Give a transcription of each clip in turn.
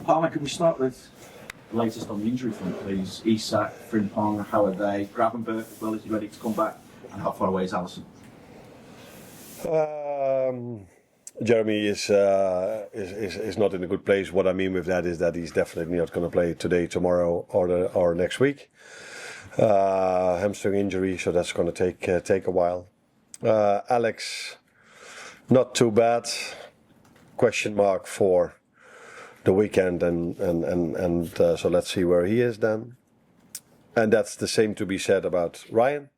Palmer, can we start with the latest on the injury front, please? Isak, Frimpong, how are they? Gravenberch as well, is he ready to come back? And how far away is Alisson? Jeremy is not in a good place. What I mean with that is that he's definitely not going to play today, tomorrow, or next week. Hamstring injury, so that's going to take a while. Alex, not too bad. Question mark for the weekend, and so let's see where he is then. And that's the same to be said about Ryan.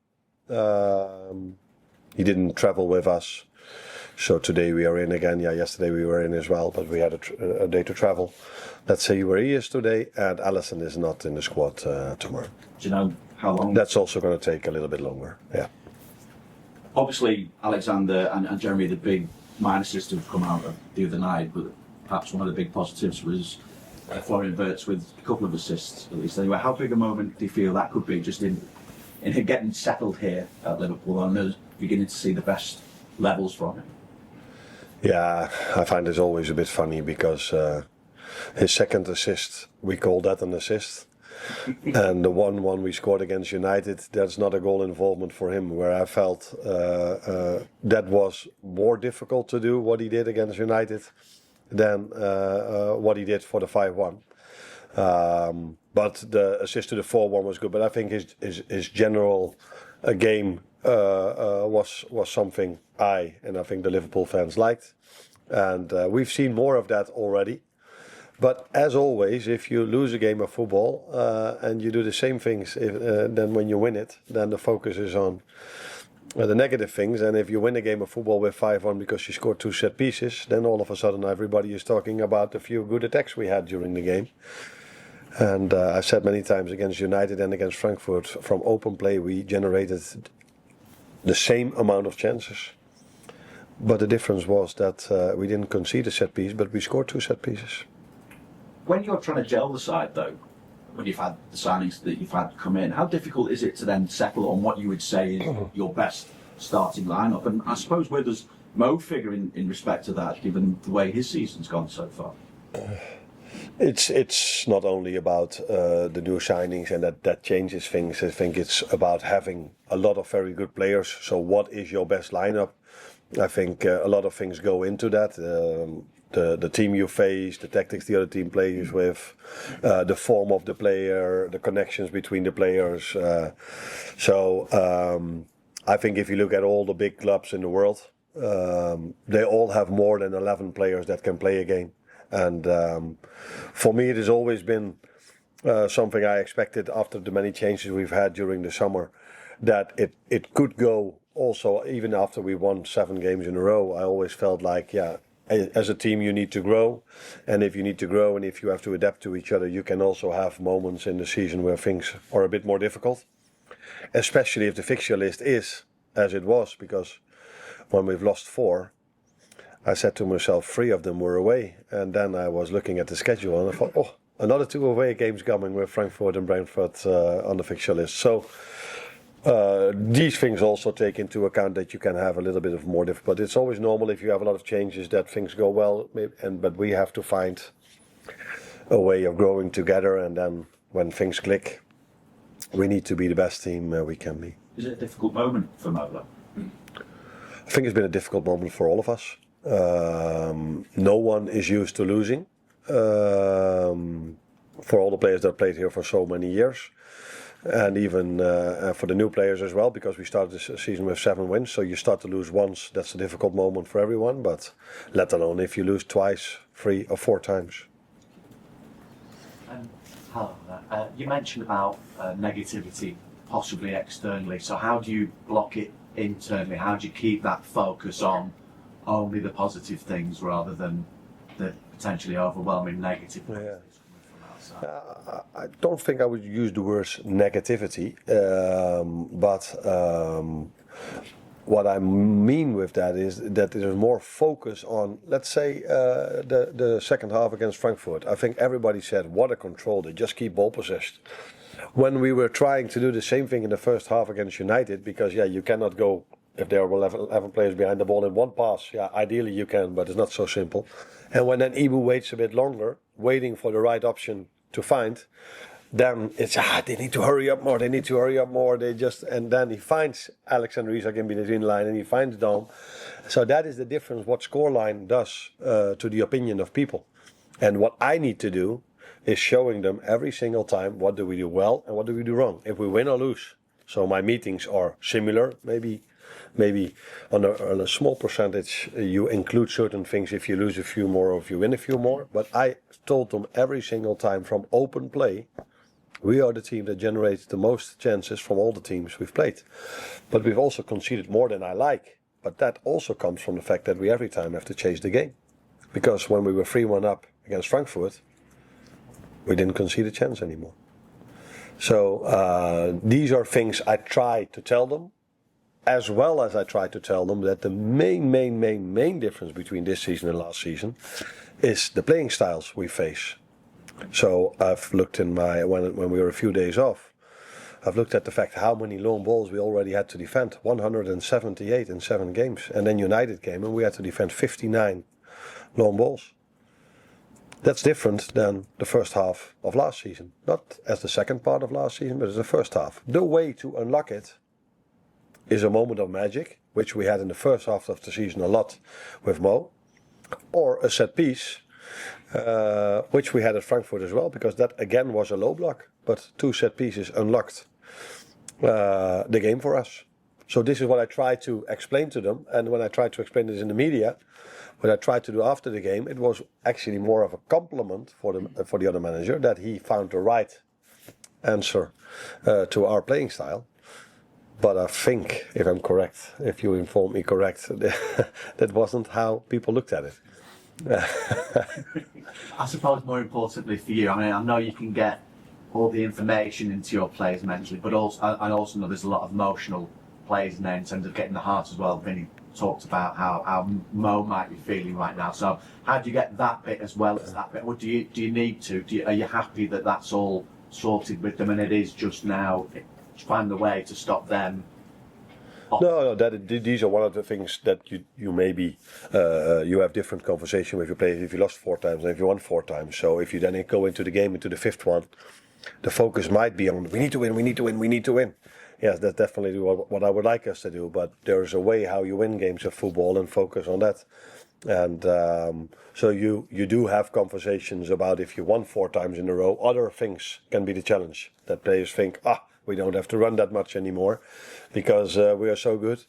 He didn't travel with us, so today we are in again. Yeah, yesterday we were in as well, but we had a day to travel. Let's see where he is today. And Alisson is not in the squad tomorrow. Do you know how long? That's also going to take a little bit longer. Yeah. Obviously, Alexander and Jeremy, the big minuses to have come out of the other night, but perhaps one of the big positives was Florian Wirtz with a couple of assists at least. Anyway, how big a moment do you feel that could be just in him getting settled here at Liverpool and beginning to see the best levels from him? Yeah, I find it's always a bit funny because his second assist, we call that an assist. And the 1-1 we scored against United, that's not a goal involvement for him, where I felt that was more difficult to do, what he did against United, than what he did for the 5-1. But the assist to the 4-1 was good. But I think his general game was something I think the Liverpool fans liked. And we've seen more of that already. But as always, if you lose a game of football and you do the same things then when you win it, then the focus is on the negative things. And if you win a game of football with 5-1 because you scored 2 set pieces, then all of a sudden everybody is talking about the few good attacks we had during the game. And I've said many times against United and against Frankfurt, from open play we generated the same amount of chances. But the difference was that we didn't concede a set piece, but we scored 2 set pieces. When you're trying to gel the side, though, when you've had the signings that you've had come in, how difficult is it to then settle on what you would say is your best starting lineup? And I suppose where does Mo figure in respect to that, given the way his season's gone so far? It's not only about the new signings and that changes things. I think it's about having a lot of very good players. So what is your best lineup? I think a lot of things go into that. The team you face, the tactics the other team plays with, the form of the player, the connections between the players. I think if you look at all the big clubs in the world, they all have more than 11 players that can play a game. And for me, it has always been something I expected after the many changes we've had during the summer, that it could go also even after we won 7 games in a row. I always felt like, as a team you need to grow, and if you need to grow and if you have to adapt to each other, you can also have moments in the season where things are a bit more difficult, especially if the fixture list is as it was, because when we've lost 4, I said to myself 3 of them were away, and then I was looking at the schedule and I thought, another 2 away games coming with Frankfurt and Brentford on the fixture list. So these things also take into account that you can have a little bit of more difficult. But it's always normal if you have a lot of changes that things go well, but we have to find a way of growing together, and then when things click, we need to be the best team we can be. Is it a difficult moment for Mola? I think it's been a difficult moment for all of us. No one is used to losing. For all the players that played here for so many years. And even for the new players as well, because we started this season with 7 wins. So you start to lose once, that's a difficult moment for everyone. But let alone if you lose twice, 3 or 4 times. Hello, you mentioned about negativity, possibly externally. So how do you block it internally? How do you keep that focus on only the positive things rather than the potentially overwhelming negative things? Yeah. I don't think I would use the words negativity, but what I mean with that is that there's more focus on, let's say, the second half against Frankfurt. I think everybody said, what a control, they just keep ball possessed. When we were trying to do the same thing in the first half against United, because you cannot go, if there are 11 players behind the ball in one pass, ideally you can, but it's not so simple. And when then Ibu waits a bit longer, waiting for the right option to find, then it's they need to hurry up more. They need to hurry up more. And then he finds Alexander Isak in between line, and he finds Dom. So that is the difference. What scoreline does to the opinion of people, and what I need to do is showing them every single time what do we do well and what do we do wrong. If we win or lose. So my meetings are similar. Maybe on a small percentage you include certain things if you lose a few more or if you win a few more. But I told them every single time from open play, we are the team that generates the most chances from all the teams we've played. But we've also conceded more than I like. But that also comes from the fact that we every time have to chase the game. Because when we were 3-1 up against Frankfurt, we didn't concede a chance anymore. So these are things I try to tell them, as well as I try to tell them that the main difference between this season and last season is the playing styles we face. So I've looked in when we were a few days off, I've looked at the fact how many lone balls we already had to defend, 178 in 7 games. And then United came and we had to defend 59 lone balls. That's different than the first half of last season. Not as the second part of last season, but as the first half. The way to unlock it is a moment of magic, which we had in the first half of the season a lot with Mo, or a set piece, which we had at Frankfurt as well, because that again was a low block, but 2 set pieces unlocked the game for us. So this is what I try to explain to them, and when I tried to explain this in the media, what I tried to do after the game, it was actually more of a compliment for the other manager that he found the right answer to our playing style. But I think, if I'm correct, if you inform me correct, that wasn't how people looked at it. I suppose more importantly for you, I mean, I know you can get all the information into your players mentally, but I also know there's a lot of emotional plays in there in terms of getting the heart as well. Vinny talked about how Mo might be feeling right now. So how do you get that bit as well as that bit? Or do you need to? Are you happy that that's all sorted with them and it is just now find a way to stop them? No, these are one of the things that you maybe you have different conversation with your players if you lost 4 times and if you won 4 times. So if you then go into the game into the 5th one, the focus might be on we need to win, we need to win, we need to win. Yes, that's definitely what I would like us to do. But there is a way how you win games of football and focus on that. And so you do have conversations about if you won 4 times in a row, other things can be the challenge. That players think, we don't have to run that much anymore because we are so good.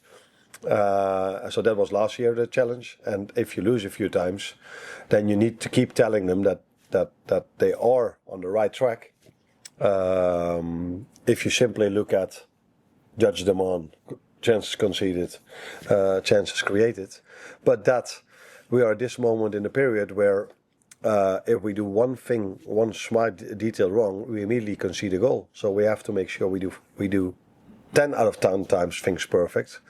So that was last year the challenge. And if you lose a few times, then you need to keep telling them that they are on the right track. If you simply judge them on chances conceded, chances created, but that we are at this moment in a period where if we do one smart detail wrong, we immediately concede a goal. So we have to make sure we do 10 out of 10 times things perfect,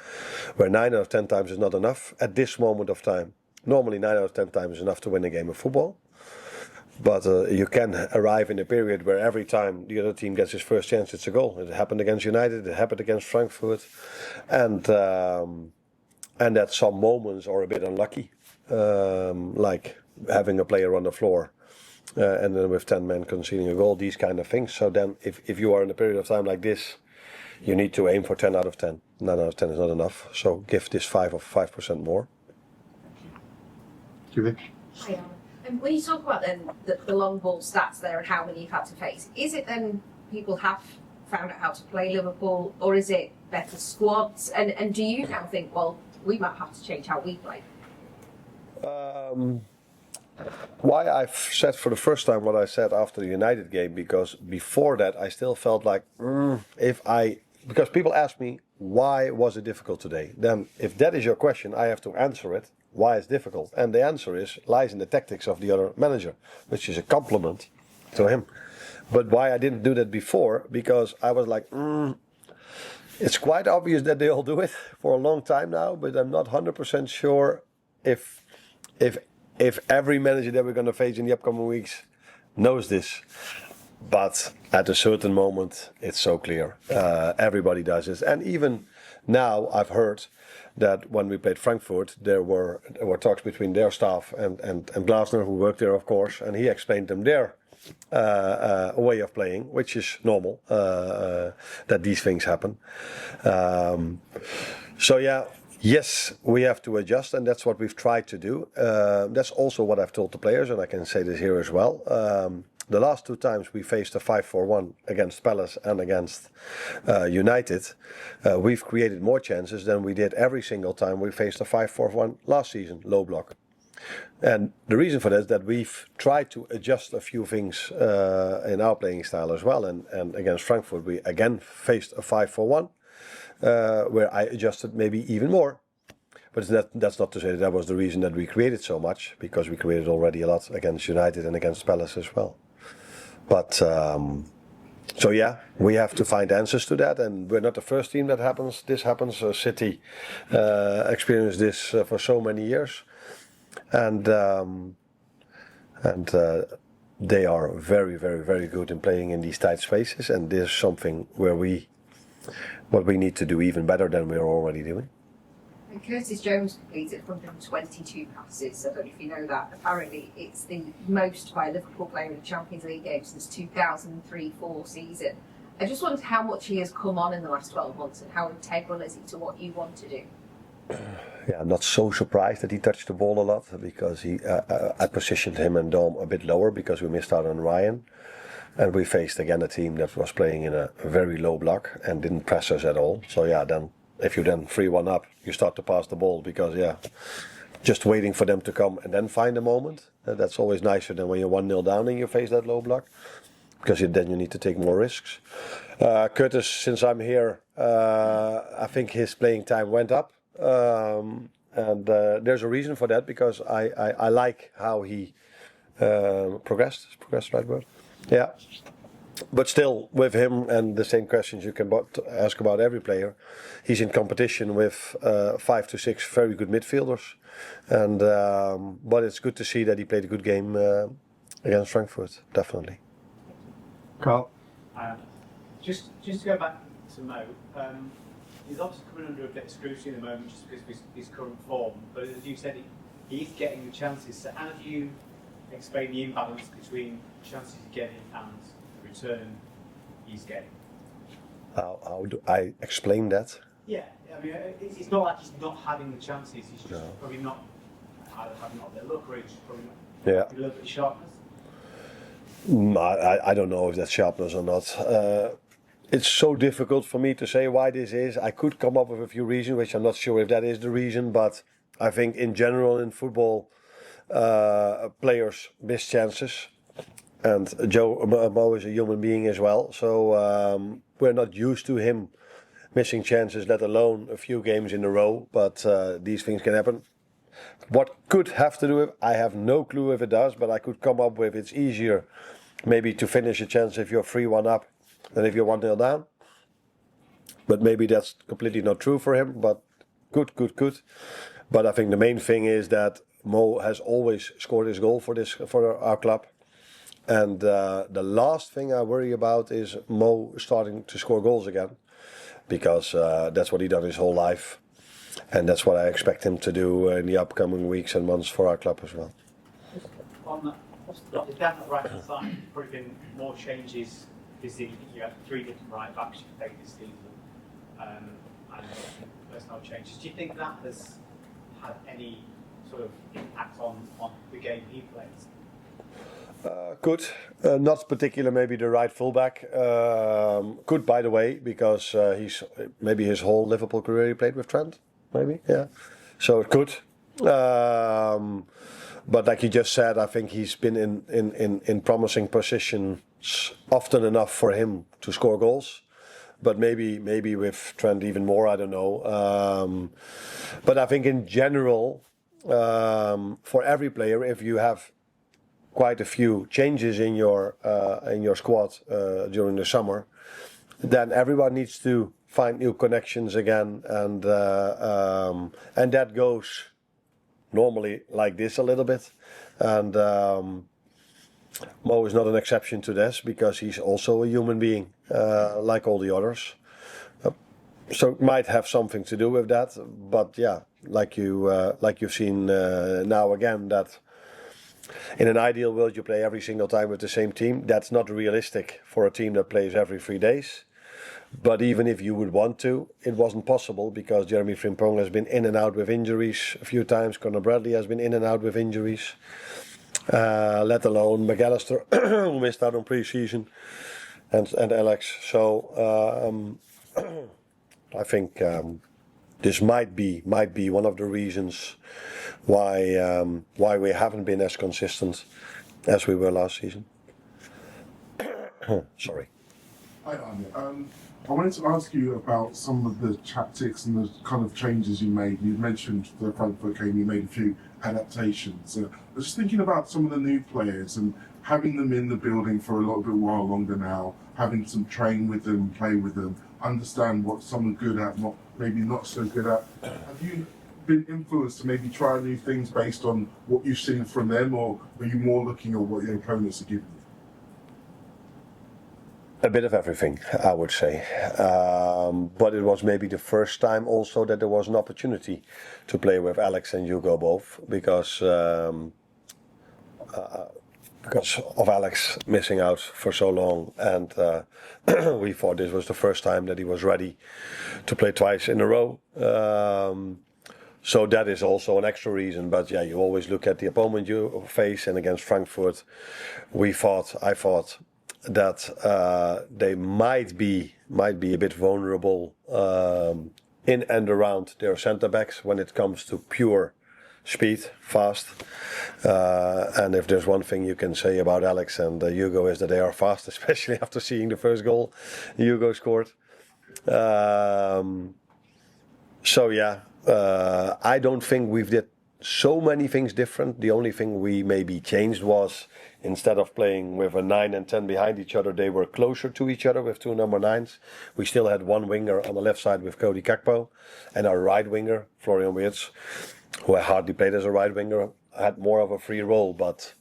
where 9 out of 10 times is not enough at this moment of time. Normally 9 out of 10 times is enough to win a game of football. But you can arrive in a period where every time the other team gets his first chance, it's a goal. It happened against United, it happened against Frankfurt, and that some moments are a bit unlucky, like having a player on the floor and then with 10 men conceding a goal, these kind of things. So then if you are in a period of time like this, you need to aim for 10 out of 10. 9 out of 10 is not enough, so give this 5% more. Hi, and when you talk about then the long ball stats there and how many you've had to face, is it then people have found out how to play Liverpool, or is it better squads? And do you now think, well, we might have to change how we play? Why I've said for the first time what I said after the United game, because before that I still felt like because people ask me why was it difficult today, then if that is your question I have to answer it. Why it's difficult, and the answer lies in the tactics of the other manager, which is a compliment to him. But why I didn't do that before, because I was like, it's quite obvious that they all do it for a long time now, but I'm not 100% sure if every manager that we're going to face in the upcoming weeks knows this. But at a certain moment, it's so clear. Everybody does it, and even Now I've heard that when we played Frankfurt, there were talks between their staff and Glasner, who worked there, of course, and he explained them their way of playing, which is normal, that these things happen. So yeah, yes, we have to adjust, and that's what we've tried to do. That's also what I've told the players, and I can say this here as well. The last 2 times we faced a 5-4-1 against Palace and against United, we've created more chances than we did every single time we faced a 5-4-1 last season, low block. And the reason for that is that we've tried to adjust a few things in our playing style as well. And against Frankfurt, we again faced a 5-4-1, where I adjusted maybe even more. But that's not to say that was the reason that we created so much, because we created already a lot against United and against Palace as well. But so yeah, we have to find answers to that, and we're not the first team that happens. This happens. City experienced this for so many years, and they are very, very, very good in playing in these tight spaces. And this is something where what we need to do even better than we're already doing. And Curtis Jones completed 122 passes. I don't know if you know that. Apparently, it's the most by a Liverpool player in a Champions League game since 2003-04 season. I just wondered how much he has come on in the last 12 months and how integral is he to what you want to do? Yeah, I'm not so surprised that he touched the ball a lot, because I positioned him and Dom a bit lower because we missed out on Ryan. And we faced again a team that was playing in a very low block and didn't press us at all. So yeah, then if you then 3-1 up, you start to pass the ball because, yeah, just waiting for them to come and then find a moment. That's always nicer than when you're 1-0 down and you face that low block, because then you need to take more risks. Curtis, since I'm here, I think his playing time went up. And there's a reason for that, because I like how he progressed. Is progressed the right word? Yeah. But still, with him, and the same questions you can ask about every player, he's in competition with 5 to 6 very good midfielders. And but it's good to see that he played a good game against Frankfurt, definitely. Carl? Just to go back to Mo, he's obviously coming under a bit of scrutiny at the moment just because of his current form. But as you said, he's getting the chances. So how do you explain the imbalance between chances he's getting and the return he's getting? How do I explain that? Yeah, I mean, it's not like he's not having the chances. He's just No. probably not having not their luck, or he's just probably not Yeah. a little bit of sharpness. I don't know if that's sharpness or not. It's so difficult for me to say why this is. I could come up with a few reasons, which I'm not sure if that is the reason, but I think in general in football, players miss chances. And Mo is a human being as well, so we're not used to him missing chances, let alone a few games in a row, but these things can happen. What could have to do with, I have no clue if it does, but I could come up with it's easier maybe to finish a chance if you're 3-1 up than if you're 1-0 down. But maybe that's completely not true for him, but good. But I think the main thing is that Mo has always scored his goal for our club. And the last thing I worry about is Mo starting to score goals again, because that's what he done his whole life. And that's what I expect him to do in the upcoming weeks and months for our club as well. On that, down the right hand side, there's probably been more changes this season. You have 3 different right backs you played this season, and personnel changes. Do you think that has had any sort of impact on the game he plays? Good. Not particular, maybe the right fullback. Good, by the way, because he's maybe his whole Liverpool career he played with Trent. Maybe, yeah. So good. But like you just said, I think he's been in promising positions often enough for him to score goals. But maybe with Trent even more, I don't know. But I think in general, for every player, if you have quite a few changes in your squad during the summer, then everyone needs to find new connections again, and that goes normally like this a little bit. And Mo is not an exception to this, because he's also a human being like all the others. So it might have something to do with that, but yeah, like you've seen now again, that in an ideal world you play every single time with the same team. That's not realistic for a team that plays every 3 days. But even if you would want to, it wasn't possible because Jeremy Frimpong has been in and out with injuries a few times. Conor Bradley has been in and out with injuries. Let alone McAllister, who missed out on pre-season, and Alex. So I think this might be one of the reasons why we haven't been as consistent as we were last season. Sorry. Hi, Arne. I wanted to ask you about some of the tactics and the kind of changes you made. You mentioned the Frankfurt game, you made a few adaptations. I was just thinking about some of the new players and having them in the building for a little bit while longer now, having some train with them, play with them, understand what some are good at, maybe not so good at. Have you been influenced to maybe try new things based on what you've seen from them, or are you more looking at what your opponents are giving you? A bit of everything, I would say. But it was maybe the first time also that there was an opportunity to play with Alex and Hugo both, because of Alex missing out for so long, and we thought this was the first time that he was ready to play twice in a row. So that is also an extra reason. But yeah, you always look at the opponent you face, and against Frankfurt, I thought that they might be a bit vulnerable in and around their centre backs when it comes to pure speed, fast. And if there's one thing you can say about Alex and Hugo is that they are fast, especially after seeing the first goal Hugo scored. So yeah, I don't think we've did so many things different. The only thing we maybe changed was, instead of playing with a 9 and 10 behind each other, they were closer to each other with two number 9s. We still had one winger on the left side with Cody Gakpo, and our right winger, Florian Wirtz, who I hardly played as a right winger, had more of a free role, but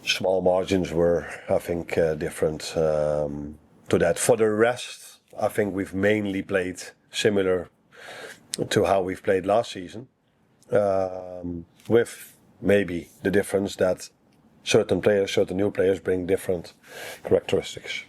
small margins were, I think, different to that. For the rest, I think we've mainly played similar to how we've played last season, with maybe the difference that certain new players bring different characteristics.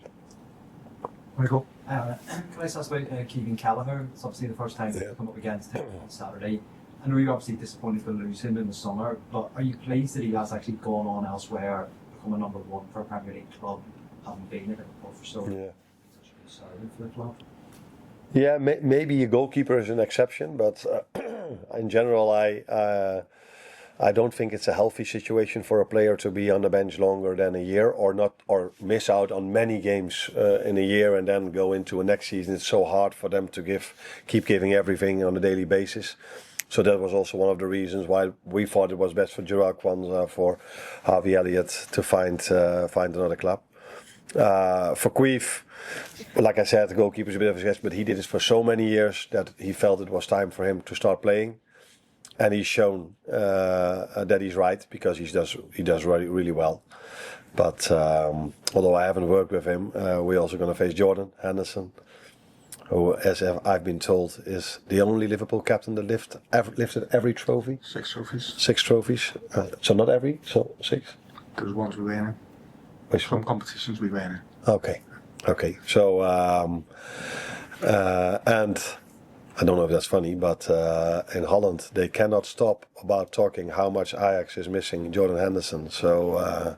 Michael? Can I just ask about Keegan Kelleher? It's obviously the first time you've come up against him on Saturday. I know you're obviously disappointed to lose him in the summer, but are you pleased that he has actually gone on elsewhere, become a number 1 for a Premier League club, having been at Liverpool for so long? Yeah. Such a good servant for the club. Yeah, maybe a goalkeeper is an exception, but in general, I don't think it's a healthy situation for a player to be on the bench longer than a year, or miss out on many games in a year and then go into a next season. It's so hard for them to keep giving everything on a daily basis. So that was also one of the reasons why we thought it was best for Gerard Kwanzaa, for Harvey Elliott to find another club. For Queef, like I said, the goalkeeper is a bit of a sketch, but he did this for so many years that he felt it was time for him to start playing, and he's shown that he's right, because he does really, really well. But although I haven't worked with him, we're also going to face Jordan Henderson, who, as I've been told, is the only Liverpool captain that lifted every trophy. 6 trophies. 6 trophies. So not every, so 6. There's ones we win in. Which Some one? competitions we win in. Okay. So and I don't know if that's funny, but in Holland they cannot stop about talking how much Ajax is missing Jordan Henderson. So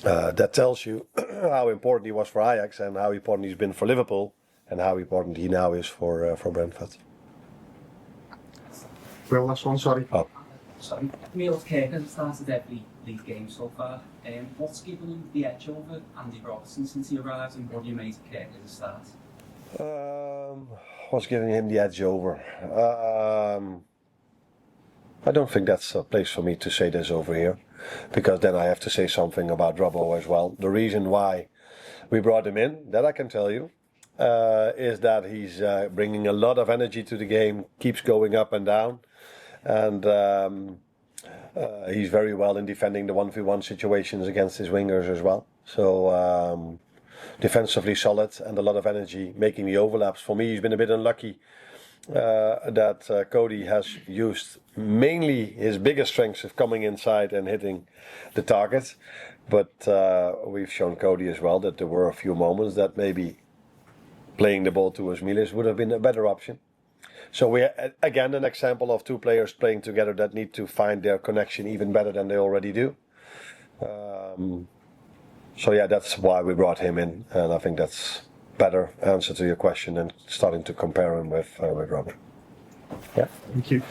that tells you how important he was for Ajax and how important he's been for Liverpool and how important he now is for Brentford. Well, last one, sorry. Oh. Sorry, Milos Kerr has started every league game so far. What's given him the edge over Andy Robertson since he arrived, and what do you make of Kerr as a start? What's giving him the edge over? I don't think that's a place for me to say this over here, because then I have to say something about Robbo as well. The reason why we brought him in, that I can tell you, is that he's bringing a lot of energy to the game, keeps going up and down, and he's very well in defending the 1v1 situations against his wingers as well. So defensively solid and a lot of energy, making the overlaps. For me, he's been a bit unlucky that Cody has used mainly his biggest strengths of coming inside and hitting the target. But we've shown Cody as well that there were a few moments that maybe playing the ball towards Milis would have been a better option. So we again an example of two players playing together that need to find their connection even better than they already do. So yeah, that's why we brought him in, and I think that's better answer to your question than starting to compare him with Robin. Yeah. Thank you.